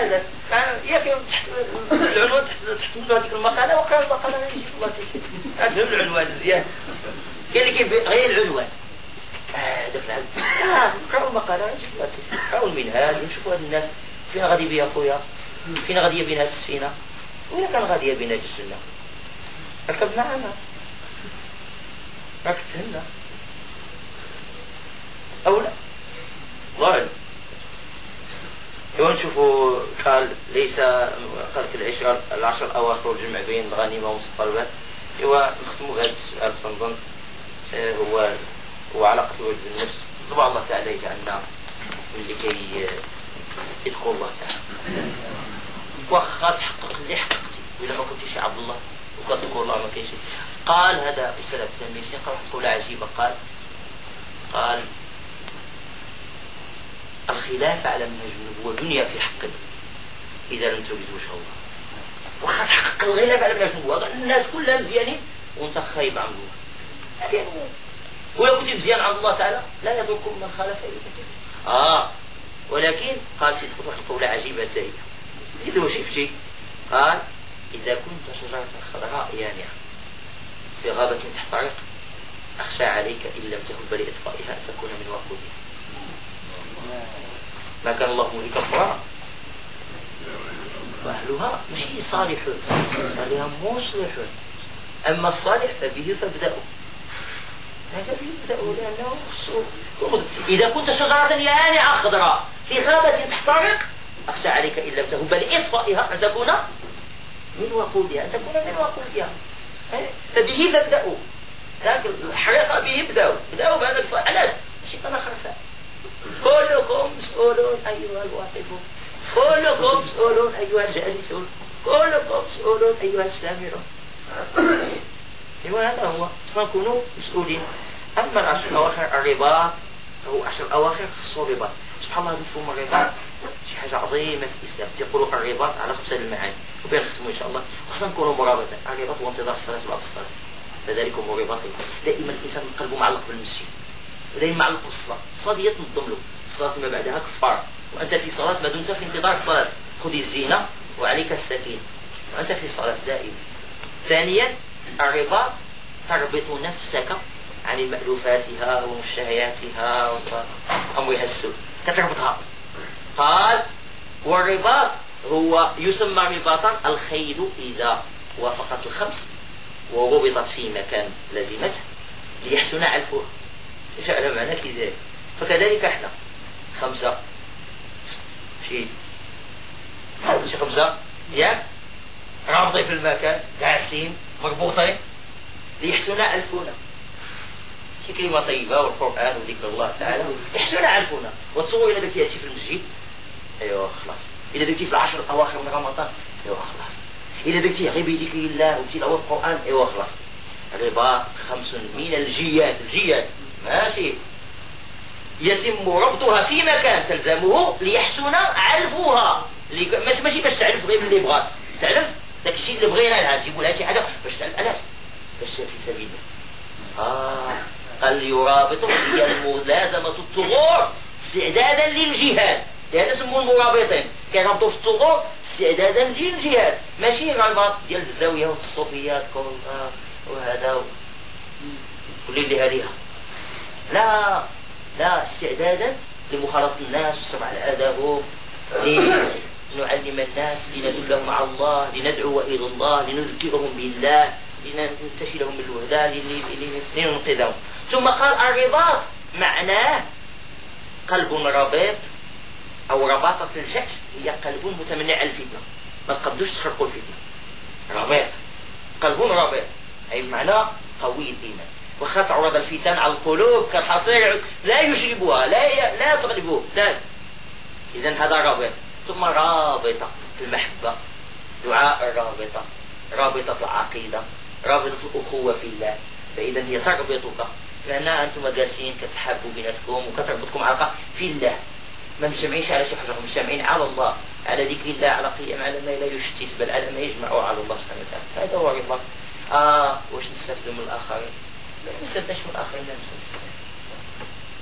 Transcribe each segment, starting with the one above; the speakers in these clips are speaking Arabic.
هذا ياك تحت العنوان تحت منه هذيك المقالة وقال المقالة غير يجيب الله تيسير. فهم العنوان مزيان. قال لك غير العنوان هذاك العلم قراو المقالة غير يجيب الله تيسير. قراو المنهاج ونشوفوا هاد الناس فين غادي بيا خويا، فين غادي بينا هاد السفينة، وإلا كان غادي بينا الجنة ركب معنا راك تهنا أو لا. الله أعلم. ونشوفوا قال ليس خلق العشر الأواخر والجمع بين الغنيمة والمتطلبات. نختموا بهذا السؤال تنظن هو علاقة الولد بالنفس. طبعا الله تعالى يجعلنا من لكي يتقوا الله تعالى. واخا تحقق اللي حققتي وإلا ما كنتيش عبد الله وكتقول الله ما كاينش. قال هذا أستاذ حسين ميسي قال قولة عجيبة. قال الخلافة على منهج النبوة دنيا في حق إذا لم تريد وجه الله. واخا تحقق الخلافة على منهج النبوة الناس كلها مزيانين وانت خايب عن الله. لكن ولو كنت مزيان عن الله تعالى لا يضركم من خالف إليك. ولكن قال سيد واحد قولة عجيبة تالية زيدوا شيء. قال إذا كنت شجرة خضراء يانعة في غابة تحترق أخشى عليك إن لم تهب لإطفائها أن تكون من وقودها. ما كان الله مهلك القرى وأهلها ماشي صالحون أهلها مصلحون. أما الصالح فبه فابدأوا. هذا يبدأوا لأنه إذا كنت شجرة يانعة خضراء في غابة تحترق أخشى عليك إن لم تهب لإطفائها أن تكون من وقودها فبه فابدأوا. الحريقة به بدأوا بهذا الصالح. علاش؟ ماشي أنا خرسان. كلكم مسؤولون أيها الواقفون، كلكم مسؤولون أيها الجالسون، كلكم مسؤولون أيها السامعون. هذا هو نكونوا مسؤولين. أما العشر الأواخر الرباط هو 10 أواخر خصو الرباط. سبحان الله مفهوم الرباط شي حاجة عظيمة في الإسلام. تيقولوا الرباط على 5 المعاني وبين نختموا إن شاء الله. خصنا نكونوا مرابطين. الرباط هو انتظار الصلاة بعد الصلاة. فذلك هو الرباط. دائما الإنسان قلبه معلق بالمسجد ودائما معلق بالصلاة. الصلاة دي تنظم له. الصلاة ما بعدها كفار وأنت في صلاة ما دمت في انتظار الصلاة. خذ الزينة وعليك السكينة وأنت في صلاة دائما. ثانيا الرباط تربط نفسك عن مألوفاتها ومشتهياتها وأمرها السوء كتربطها. قال والرباط هو يسمى رباطا الخيل إذا وافقت الخمس وربطت في مكان لازمته ليحسن علفها. ايش على معنى كذلك. فكذلك احنا 5 شيء 5 ياك رابطين في المكان جالسين مربوطين ليحسن علفنا. شي كلمة طيبة والقرآن وذكر الله تعالى يحسن علفنا. وتصور إذا درتي هادشي في المسجد ايوا خلاص. إذا درتي في العشر الأواخر من رمضان ايوا خلاص. إذا درتي غير بذكر الله وتلاوة القرآن ايوا خلاص. الرباط 5 من الجياد ماشي يتم ربطها في مكان تلزمه ليحسن علفها. ماشي باش تعرف غير اللي بغات تعرف داك الشيء اللي بغينا لها نجيبوا لها شي حاجه باش تعرف. علاش؟ باش في سبيل الله. قال يرابط هي ملازمه الثغور استعدادا للجهاد. لهذا سموا المرابطين كيربطوا في الثغور استعدادا للجهاد. ماشي رباط ديال الزاويه والصوفيات وهذا كل اللي هذيها. لا استعدادا لمخالطة الناس والسمع على آدابهم لنعلم الناس لندلهم على الله لندعو إلى الله لنذكرهم بالله لننتشلهم بالوهدى لننقذهم. ثم قال الرباط معناه قلب رباط أو رباطة الجأش هي قلب متمنع على الفتنة ما تقدوش تخرقوا الفتنة. رباط قلب رباط أي معنى قوي الإيمان. وخا تعرض الفتن على القلوب كالحصير لا يشربها لا تغلبوه لا. إذن هذا رابط. ثم رابطة المحبة دعاء الرابطة رابطة العقيدة رابطة الأخوة في الله. فإذا هي تربطك لأن أنتم جالسين كتحابوا بيناتكم وكتربطكم علاقة في الله. ما مجتمعينش على شي حاجة مجتمعين على الله على ذكر الله على قيام على ما لا يشتت بل على ما يجمعوا على الله سبحانه وتعالى. هذا هو الرباط. واش نستفدوا من الآخرين؟ ما نستفدش من الآخرين. لا مش نستفد.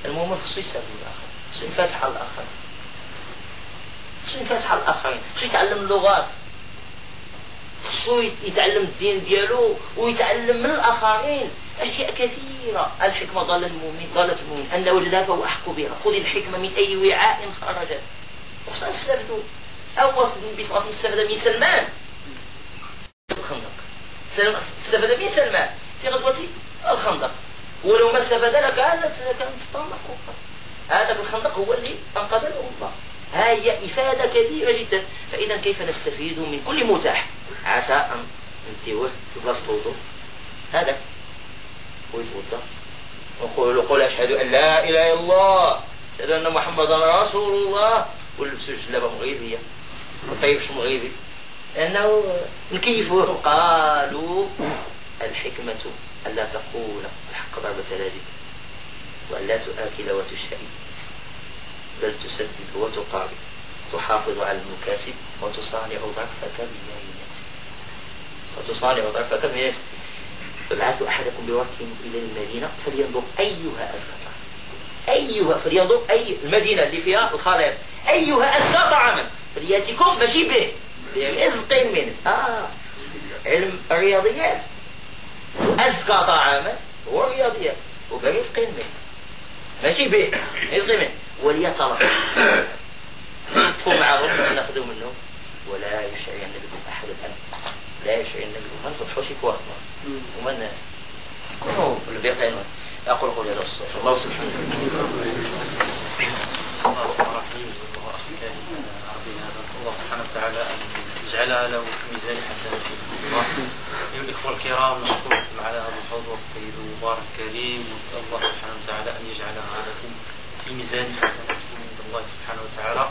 المهم خصو يستفد من الآخرين خصو ينفتح على الآخرين خصو ينفتح على الآخرين، خصو يتعلم اللغات، خصو يتعلم الدين ديالو ويتعلم من الآخرين أشياء كثيرة. الحكمة ضالة المؤمن أن وجدها فهو أحق بها. خذ الحكمة من أي وعاء خرجت. خصنا نستافدوا. أول النبي صلى الله عليه وسلم استفاد من سلمان الخندق، استفاد من سلمان في غزوة الخندق، ولو ما استفاد لكانت تستنطق. هذا الخندق هو اللي أنقذ الأمة. هي إفادة كبيرة جدا. فإذا كيف نستفيد من كل متاح؟ عسى أن نديوه في بلاصة الوضوء هذا ويتوضا ويقول قل أشهد أن لا إله إلا الله أشهد أن محمدا رسول الله، ولبسوا جلابة مغيبية وطيبش مغيبي، لأنه نكيفوه. قالوا الحكمة ألا تقول الحق ضربة لازم، وألا تآكل وتشتري، بل تسدد وتقارب، تحافظ على المكاسب، وتصانع ظرفك بالناس. فابعث أحدكم بورقه إلى المدينة فلينظر أيها أزكى فلينظر أي المدينة اللي فيها الخلايا أيها أزكى طعاما فليأتكم ماشي به برزق منه. علم الرياضيات. أزكى طعاما هو الرياضيات وبرزق منه ماشي به رزق منه. وليتلطف نطفوا معهم ناخذوا منه ولا يشعرن بكم أحد الأمر، لا يشعرن بكم من تضحوش كوارتنا ومن البيقين. أقول قولي هذا والصلاة الله سبحانه الله سبحانه وتعالى أن يجعلها له في ميزان حسناته. أيها الإخوة الكرام، نشكركم على هذا الحضور الطيب المبارك الكريم، ونسأل الله سبحانه وتعالى أن يجعلها لكم في ميزان حسناتكم عند الله سبحانه وتعالى،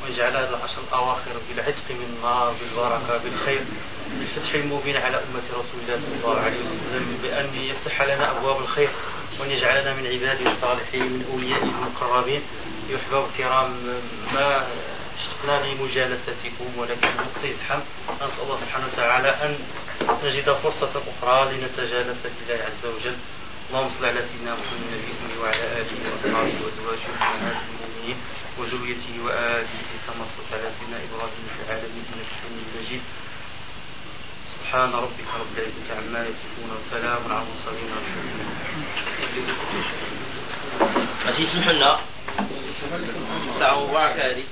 ويجعل هذا العشر الأواخر بالعتق من النار، بالبركة، بالخير، بالفتح المبين على أمة رسول الله صلى الله عليه وسلم، بأن يفتح لنا أبواب الخير، وأن يجعلنا من عباده الصالحين من أوليائه المقربين. أيها الأحباب الكرام، ما اشتقنا لمجالستكم ولكن الوقت يزحم. نسأل الله سبحانه وتعالى أن نجد فرصة أخرى لنتجالس لله عز وجل. اللهم صل على سيدنا محمد النبي وعلى آله وأصحابه وأزواجه وأمهات المؤمنين وذريته وآله كما صليت على سيدنا إبراهيم في العالمين إنك حميد مجيد. سبحان ربك رب العزة عما يصفون وسلام على المرسلين والحمد لله. ماشي يسمحوا لنا ساعة مباركة هذه.